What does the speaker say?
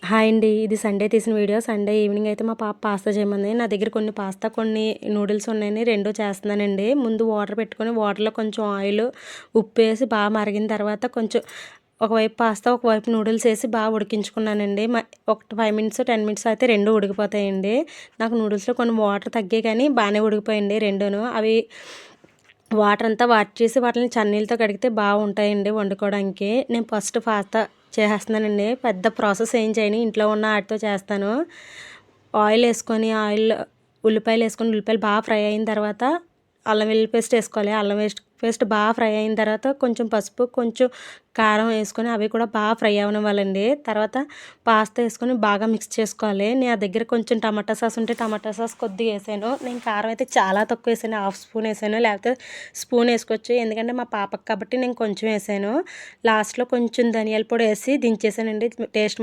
Hi అండి. ఇది Sunday తీసిన వీడియో. సండే ఈవినింగ్ అయితే మా పాప పాస్తా చేయమంది. నా దగ్గర కొన్ని పాస్తా, కొన్ని నూడిల్స్ ఉన్నాయని 2 చేస్తున్నానండి. ముందు వాటర్ పెట్టుకొని వాటర్‌లో కొంచెం ఆయిల్, ఉప్పేసి బాగా మరిగిన తర్వాత కొంచెం ఒకవైపు పాస్తా, ఒకవైపు నూడిల్స్ ఏసి బాగా ఉడికించుకున్నానండి. ఒక 5 మినిట్స్, 10 మినిట్స్ అయితే 2 ఉడికిపోతాయండి. నాకు నూడిల్స్‌లో కొన్ని వాటర్ తగ్గాయి కానీ బాగానే ఉడికిపోయాయండి రెండూను. అవి వాటర్ అంతా వార్చేసి వాటిని చన్నీళ్ళతో కడిగితే బాగుంటాయండి వండుకోవడానికి. నేను ఫస్ట్ పాస్తా చేసేస్తున్నానండి. పెద్ద ప్రాసెస్ ఏం చేయను. ఇంట్లో ఉన్న ఆటితో చేస్తాను. ఉల్లిపాయలేసుకొని ఉల్లిపాయలు బాగా ఫ్రై అయిన తర్వాత అల్లం వెల్లుల్లి పేస్ట్ ఏసుకోవాలి. అల్లం పేస్ట్ బాగా ఫ్రై అయిన తర్వాత కొంచెం పసుపు, కొంచెం కారం వేసుకొని అవి కూడా బాగా ఫ్రై అవ్వనివ్వాలండి. తర్వాత పాస్తా వేసుకొని బాగా మిక్స్ చేసుకోవాలి. నా దగ్గర కొంచెం టమాటా సాస్ ఉంటే టమాటా సాస్ కొద్దిగా వేసాను. నేను కారం అయితే చాలా తక్కువ వేసాను. హాఫ్ స్పూన్ వేసాను. లేకపోతే స్పూన్ వేసుకోవచ్చు. ఎందుకంటే మా పాపకి కాబట్టి నేను కొంచెం వేసాను. లాస్ట్‌లో కొంచెం ధనియాల పొడి వేసి దించేసానండి. టేస్ట్